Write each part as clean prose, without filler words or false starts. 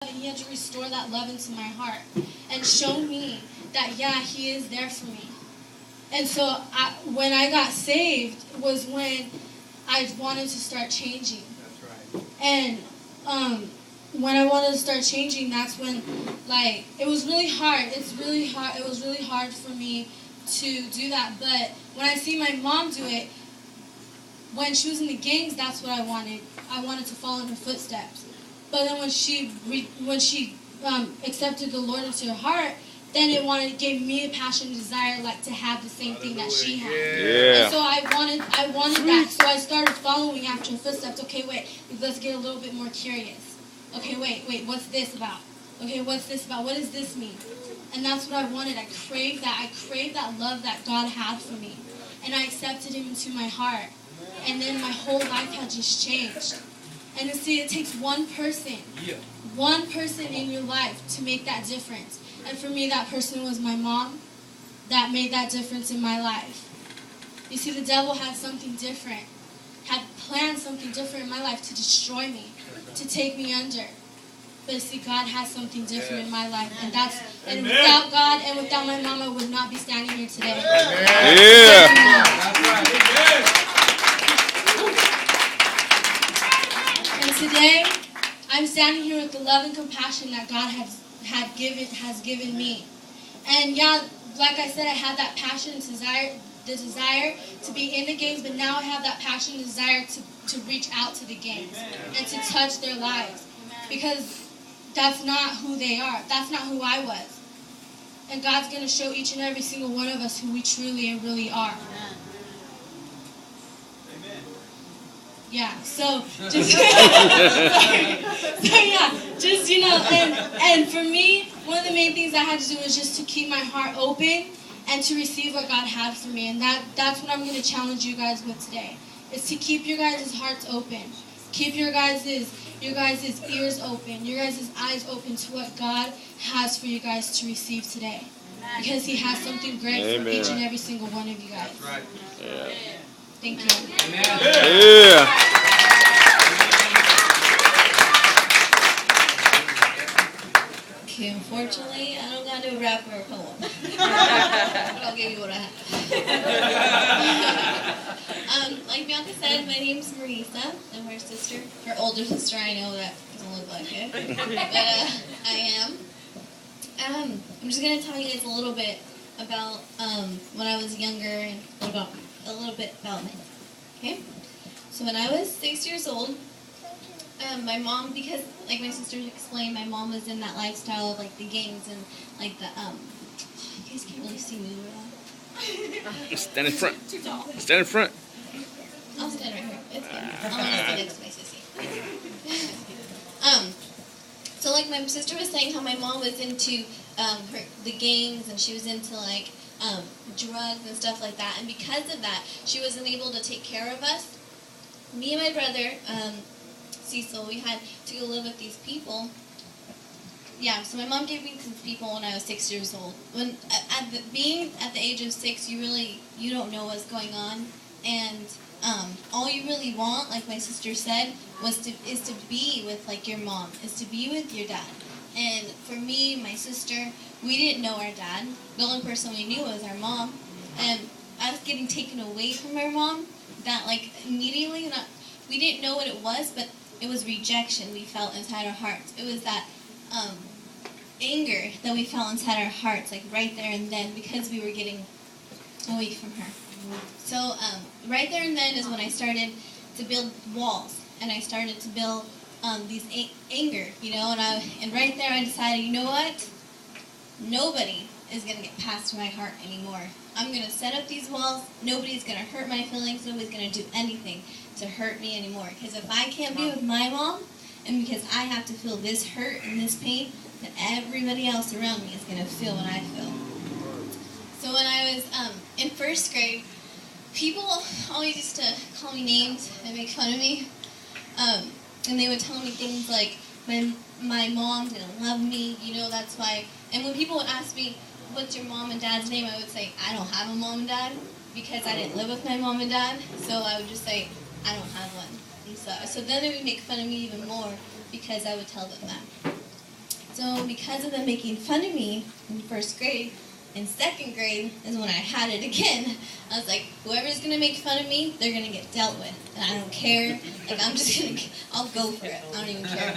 and he had to restore that love into my heart and show me that, yeah, he is there for me. And so when I got saved was when I wanted to start changing. That's right. And when I wanted to start changing, that's when, like, it was really hard. It's really hard. It was really hard for me to do that. But when I see my mom do it, when she was in the gangs, that's what I wanted. I wanted to follow in her footsteps. But then when she accepted the Lord into her heart, then gave me a passion and desire, like, to have the same thing that she had. Yeah. And so I wanted that. So I started following after her footsteps. Okay, wait, let's get a little bit more curious. Okay, wait, what's this about? Okay, what's this about? What does this mean? And that's what I wanted. I craved that. I craved that love that God had for me. And I accepted him into my heart. And then my whole life had just changed. And you see, it takes one person in your life to make that difference. And for me, that person was my mom that made that difference in my life. You see, the devil had something different, had planned something different in my life to destroy me, to take me under. But you see, God has something different in my life. And without God and without my mom, I would not be standing here today. Yeah. And today, I'm standing here with the love and compassion that God has given me. And yeah, like I said, I had that passion and the desire to be in the gangs, but now I have that passion and desire to reach out to the gangs and to touch their lives. Because that's not who they are. That's not who I was. And God's going to show each and every single one of us who we truly and really are. Yeah, so just and for me, one of the main things I had to do was just to keep my heart open and to receive what God had for me. And that's what I'm going to challenge you guys with today, is to keep your guys' hearts open. Keep your guys' ears open, your guys' eyes open to what God has for you guys to receive today. Because he has something great for each and every single one of you guys. That's right. Yeah. Thank you. Amen. Yeah. Okay, unfortunately, I don't got no rap or a poem. But I'll give you what I have. Like Bianca said, my name's Marissa. I'm her sister. Her older sister, I know that doesn't look like it. But I am. I'm just going to tell you guys a little bit about when I was younger and a little bit about me. Okay? So when I was 6 years old, my mom, because like my sister explained, my mom was in that lifestyle of like the gangs and like the you guys can't really see me over Stand in front. Too tall. Stand in front. I'll stand right here. It's good. I want to stand next to my sissy. So like my sister was saying, how my mom was into the gangs and she was into like drugs and stuff like that, and because of that, she wasn't able to take care of us. Me and my brother, Cecil, we had to go live with these people. Yeah, so my mom gave me these people when I was 6 years old. When being at the age of 6, you don't know what's going on, and all you really want, like my sister said, is to be with like your mom, is to be with your dad. And for me, my sister, we didn't know our dad. The only person we knew was our mom, and us getting taken away from our mom, that like immediately, we didn't know what it was, but it was rejection we felt inside our hearts. It was that anger that we felt inside our hearts, like right there and then, because we were getting away from her. So right there and then is when I started to build walls, and I started to build these anger, and right there I decided, you know what? Nobody is going to get past my heart anymore. I'm going to set up these walls. Nobody's going to hurt my feelings. Nobody's going to do anything to hurt me anymore. Because if I can't be with my mom, and because I have to feel this hurt and this pain, then everybody else around me is going to feel what I feel. So when I was in first grade, people always used to call me names and make fun of me. And they would tell me things like, my mom didn't love me, that's why. And when people would ask me, what's your mom and dad's name, I would say, I don't have a mom and dad, because I didn't live with my mom and dad. So I would just say, I don't have one. And so then they would make fun of me even more, because I would tell them that. So because of them making fun of me in first grade, in second grade is when I had it again. I was like, whoever's gonna make fun of me, they're gonna get dealt with, and I don't care. Like I'll go for it. I don't even care.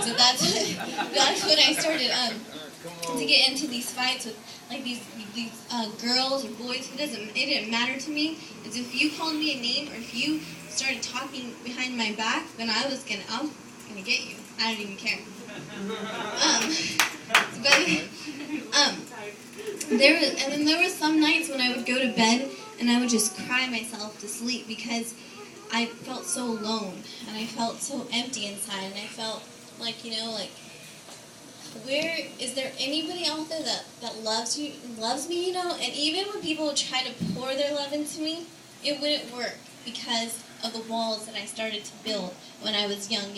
So that's when I started to get into these fights with like these girls or boys. It didn't matter to me. Is if you called me a name or if you started talking behind my back, then I was gonna get you. I don't even care. There were some nights when I would go to bed and I would just cry myself to sleep because I felt so alone and I felt so empty inside, and I felt like, where is there anybody out there that loves me, and even when people would try to pour their love into me, it wouldn't work because of the walls that I started to build when I was young,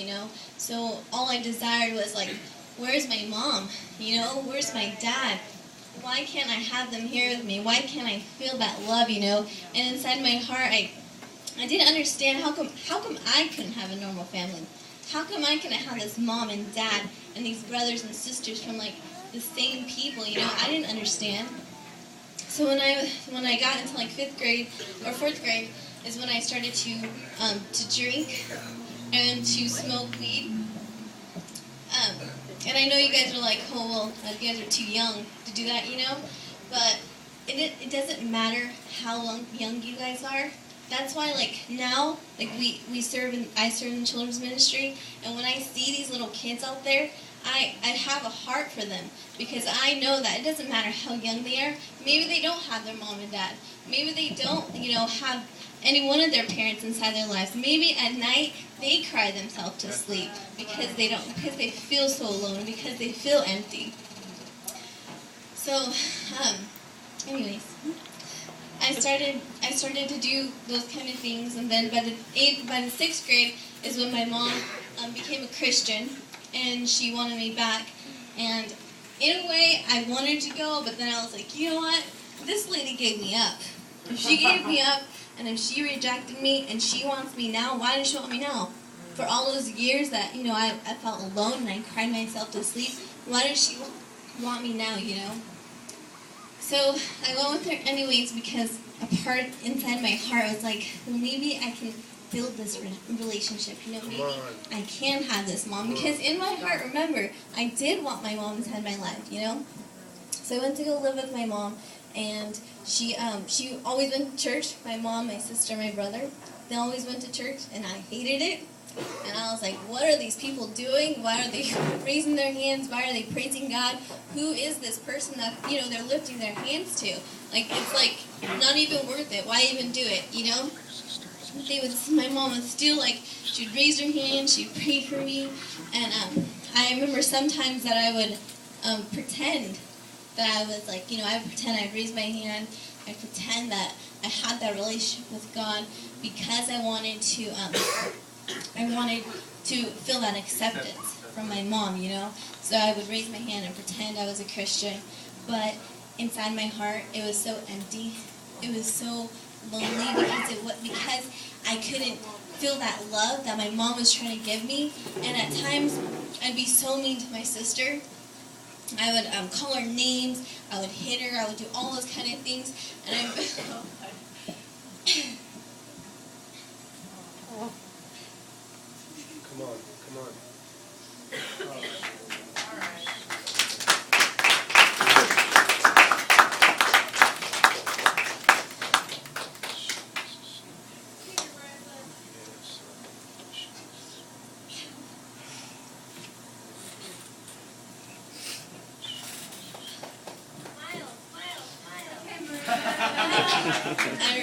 So all I desired was like, where's my mom? Where's my dad? Why can't I have them here with me? Why can't I feel that love, And inside my heart, I didn't understand how come I couldn't have a normal family? How come I couldn't have this mom and dad and these brothers and sisters from like the same people? I didn't understand. So when I got into like 5th grade or 4th grade is when I started to drink and to smoke weed. And I know you guys are like, oh well, you guys are too young to do that, But it doesn't matter how young you guys are. That's why, like, now, like, I serve in children's ministry, and when I see these little kids out there, I have a heart for them, because I know that it doesn't matter how young they are. Maybe they don't have their mom and dad. Maybe they don't, have any one of their parents inside their lives. Maybe at night, they cry themselves to sleep because they feel so alone, because they feel empty. So, anyways, I started to do those kind of things, and then by the 6th grade is when my mom became a Christian, and she wanted me back. And in a way, I wanted to go, but then I was like, you know what? This lady gave me up. If she gave me up, and if she rejected me, and she wants me now, why does she want me now? For all those years that I felt alone and I cried myself to sleep, why does she want me now? So I went with her anyways, because a part inside my heart was like, well, maybe I can build this relationship, maybe I can have this mom, because in my heart, remember, I did want my mom inside my life, So I went to go live with my mom, and she always went to church. My mom, my sister, my brother, they always went to church, and I hated it. And I was like, what are these people doing? Why are they raising their hands? Why are they praising God? Who is this person that, they're lifting their hands to? Like, it's like not even worth it. Why even do it, My mom would still, like, she'd raise her hand, she'd pray for me. And I remember sometimes that I would pretend that I was like, I would pretend I'd raise my hand. I'd pretend that I had that relationship with God because I wanted to feel that acceptance from my mom, So I would raise my hand and pretend I was a Christian. But inside my heart, it was so empty. It was so lonely because I couldn't feel that love that my mom was trying to give me. And at times, I'd be so mean to my sister. I would call her names. I would hit her. I would do all those kind of things. And Come on. I